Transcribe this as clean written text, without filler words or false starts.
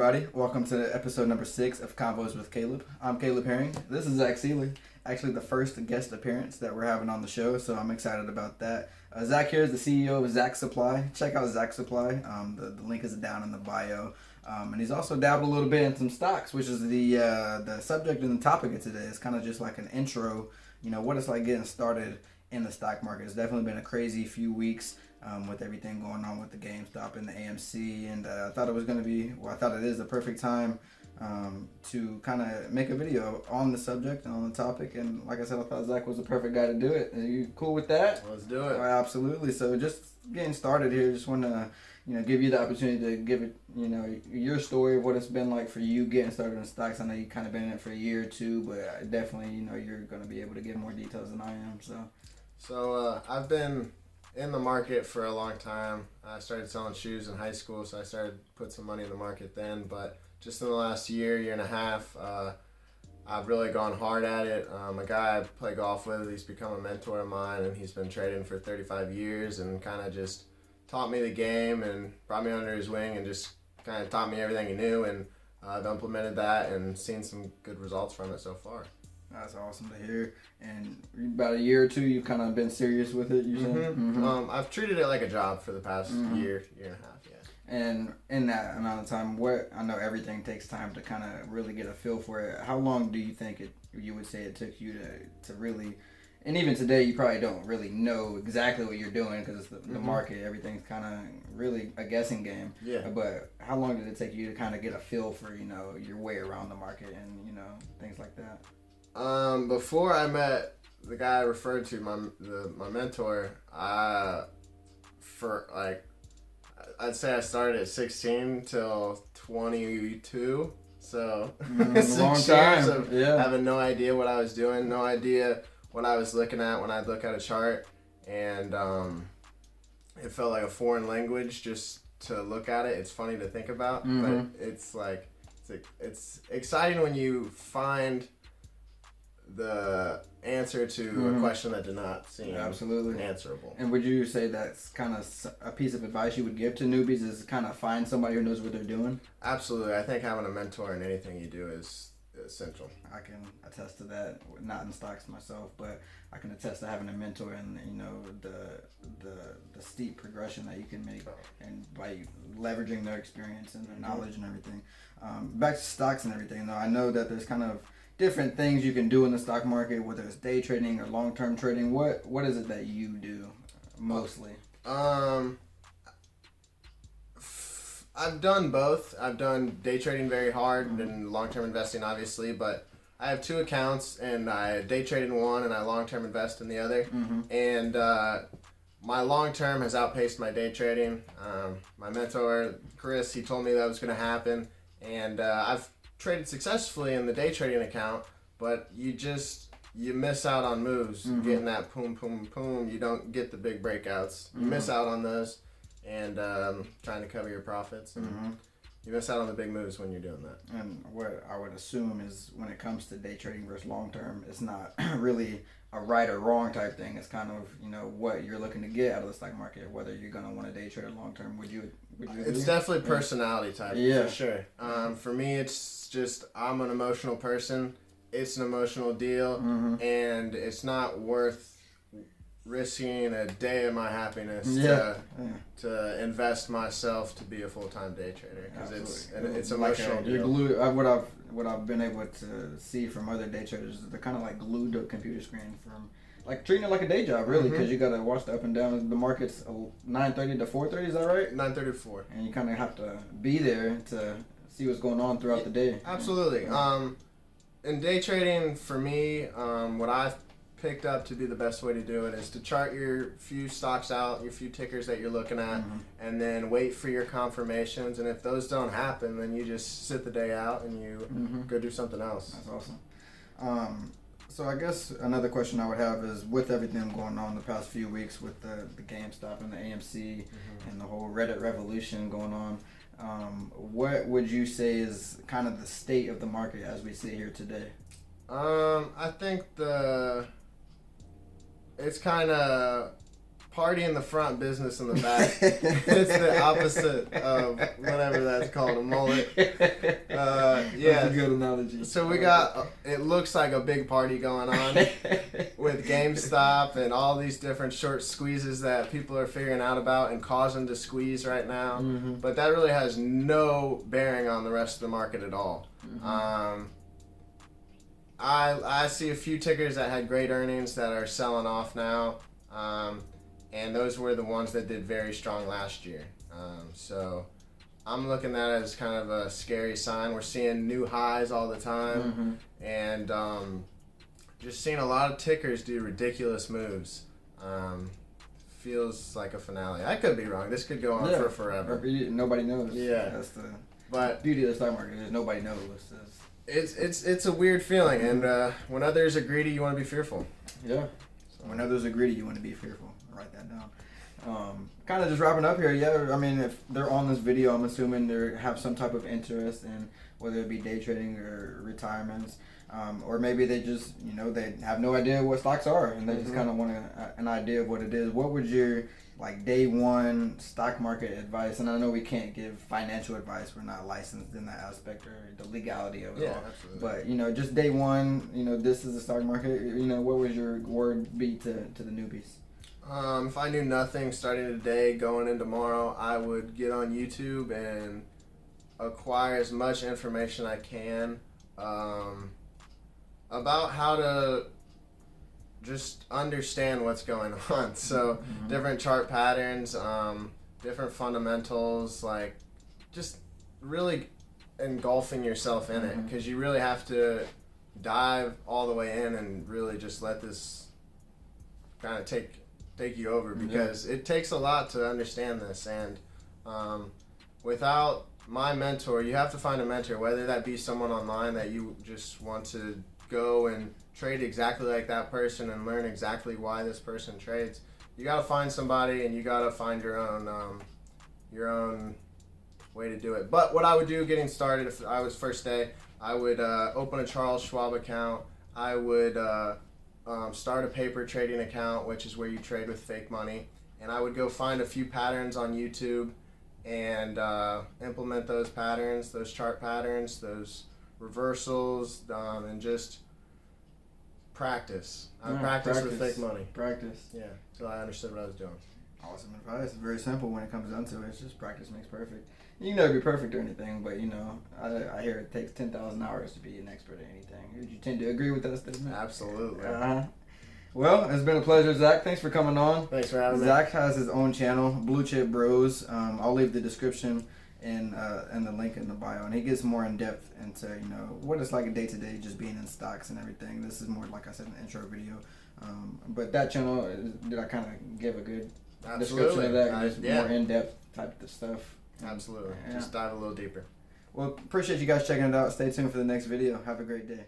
everybody. Welcome to episode number 6 of Convos with Caleb. I'm Caleb Herring. This is Zach Seeler. Actually, the first guest appearance that we're having on the show, so I'm excited about that. Zach here is the CEO of Zach Supply. Check out Zach Supply. The link is down in the bio. And he's also dabbled a little bit in some stocks, which is the subject and the topic of today. It's kind of just like an intro, what it's like getting started in the stock market. It's definitely been a crazy few weeks with everything going on with the GameStop and the AMC. And I thought it is the perfect time to kind of make a video on the subject and on the topic. And like I said, I thought Zach was the perfect guy to do it. Are you cool with that? Let's do it. Absolutely. So just getting started here, just want to give you the opportunity to give it, your story of what it's been like for you getting started in stocks. I know you kind of been in it for a year or two, but definitely, you're going to be able to give more details than I am. So I've been in the market for a long time. I started selling shoes in high school, so I started to put some money in the market then. But just in the last year and a half, I've really gone hard at it. A guy I play golf with, he's become a mentor of mine, and he's been trading for 35 years and kind of just taught me the game and brought me under his wing and just kind of taught me everything he knew. And I've implemented that and seen some good results from it so far. That's awesome to hear. And about a year or two, you've kind of been serious with it, you said? Mm-hmm. I've treated it like a job for the past year and a half, yeah. And in that amount of time, I know everything takes time to kind of really get a feel for it. How long do you think you would say it took you to really, and even today, you probably don't really know exactly what you're doing because the market, everything's kind of really a guessing game. Yeah. But how long did it take you to kind of get a feel for, your way around the market and, things like that? Before I met the guy I referred to, my mentor, I'd say I started at 16 till 22. So 6 long years time. of having no idea what I was doing, no idea what I was looking at when I'd look at a chart, and it felt like a foreign language just to look at it. It's funny to think about, but it's exciting when you find the answer to a question that did not seem absolutely answerable. And would you say that's kind of a piece of advice you would give to newbies, is kind of find somebody who knows what they're doing? Absolutely. I think having a mentor in anything you do is essential. I can attest to that, not in stocks myself, but I can attest to having a mentor and the steep progression that you can make, and by leveraging their experience and their knowledge and everything. Back to stocks and everything, though, I know that there's kind of different things you can do in the stock market, whether it's day trading or long-term trading. What is it that you do mostly? I've done both. I've done day trading very hard and long-term investing, obviously, but I have 2 accounts, and I day trade in one and I long-term invest in the other. And my long-term has outpaced my day trading. My mentor, Chris, he told me that was going to happen, and I've traded successfully in the day trading account, but you miss out on moves, getting that boom. You don't get the big breakouts. You miss out on those, and trying to cover your profits, and you miss out on the big moves when you're doing that. And what I would assume is, when it comes to day trading versus long term, it's not really a right or wrong type thing. It's kind of what you're looking to get out of the stock market, whether you're gonna want to day trade or long term. Would you it's definitely personality type, for sure. For me, it's just, I'm an emotional person. It's an emotional deal, and it's not worth risking a day of my happiness to invest myself to be a full-time day trader, because it's emotional. You're glued. What I've been able to see from other day traders is they're kind of like glued to a computer screen, from like treating it like a day job, really, because you got to watch the up and down. The market's 9:30 to 4:30. Is that right? 9:30 to 4. And you kind of have to be there to see what's going on throughout the day. Absolutely. In day trading, for me, what I've picked up to be the best way to do it is to chart your few stocks out, your few tickers that you're looking at, and then wait for your confirmations. And if those don't happen, then you just sit the day out and you go do something else. That's awesome. So I guess another question I would have is, with everything going on the past few weeks with the GameStop and the AMC and the whole Reddit revolution going on, what would you say is kind of the state of the market as we sit here today? I think it's kind of party in the front, business in the back. It's the opposite of whatever that's called, a mullet. That's a good analogy. So we got, it looks like a big party going on with GameStop and all these different short squeezes that people are figuring out about and causing to squeeze right now. Mm-hmm. But that really has no bearing on the rest of the market at all. Mm-hmm. I see a few tickers that had great earnings that are selling off now. And those were the ones that did very strong last year. So I'm looking at it as kind of a scary sign. We're seeing new highs all the time. Mm-hmm. And just seeing a lot of tickers do ridiculous moves. Feels like a finale. I could be wrong. This could go on for forever. Nobody knows. Yeah. That's the But beauty of the stock market is nobody knows. it's a weird feeling. And when others are greedy, you want to be fearful. Yeah. When others are greedy, you want to be fearful. Write that down. Kind of just wrapping up here. Yeah, I mean, if they're on this video, I'm assuming they have some type of interest in whether it be day trading or retirements, or maybe they just, they have no idea what stocks are and they just kind of want an idea of what it is. What would your day one stock market advice? And I know we can't give financial advice. We're not licensed in that aspect or the legality of it all. Absolutely. But just day one, this is the stock market. What would your word be to the newbies? If I knew nothing starting today, going in tomorrow, I would get on YouTube and acquire as much information I can about how to just understand what's going on. So different chart patterns, different fundamentals, like just really engulfing yourself in it, because you really have to dive all the way in and really just let this kind of take you over, because it takes a lot to understand this. And without my mentor, you have to find a mentor, whether that be someone online that you just want to go and trade exactly like that person and learn exactly why this person trades. You got to find somebody, and you got to find your own way to do it. But what I would do getting started, if I was first day, I would open a Charles Schwab account. I would start a paper trading account, which is where you trade with fake money. And I would go find a few patterns on YouTube and implement those patterns, those chart patterns, those reversals, and just practice. I practice with fake money. Practice. Yeah, until I understood what I was doing. Awesome advice. Very simple when it comes down to it. It's just practice makes perfect. You can never be perfect or anything, but I hear it takes 10,000 hours to be an expert at anything. Would you tend to agree with that statement? Absolutely. Well, it's been a pleasure, Zach. Thanks for coming on. Thanks for having me. Zach has his own channel, Blue Chip Bros. I'll leave the description and the link in the bio, and he gets more in depth into what it's like a day to day, just being in stocks and everything. This is more, like I said, an intro video. But that channel, did I kind of give a good description of that? Just more in depth type of stuff. Absolutely. Just dive a little deeper. Well, appreciate you guys checking it out. Stay tuned for the next video. Have a great day.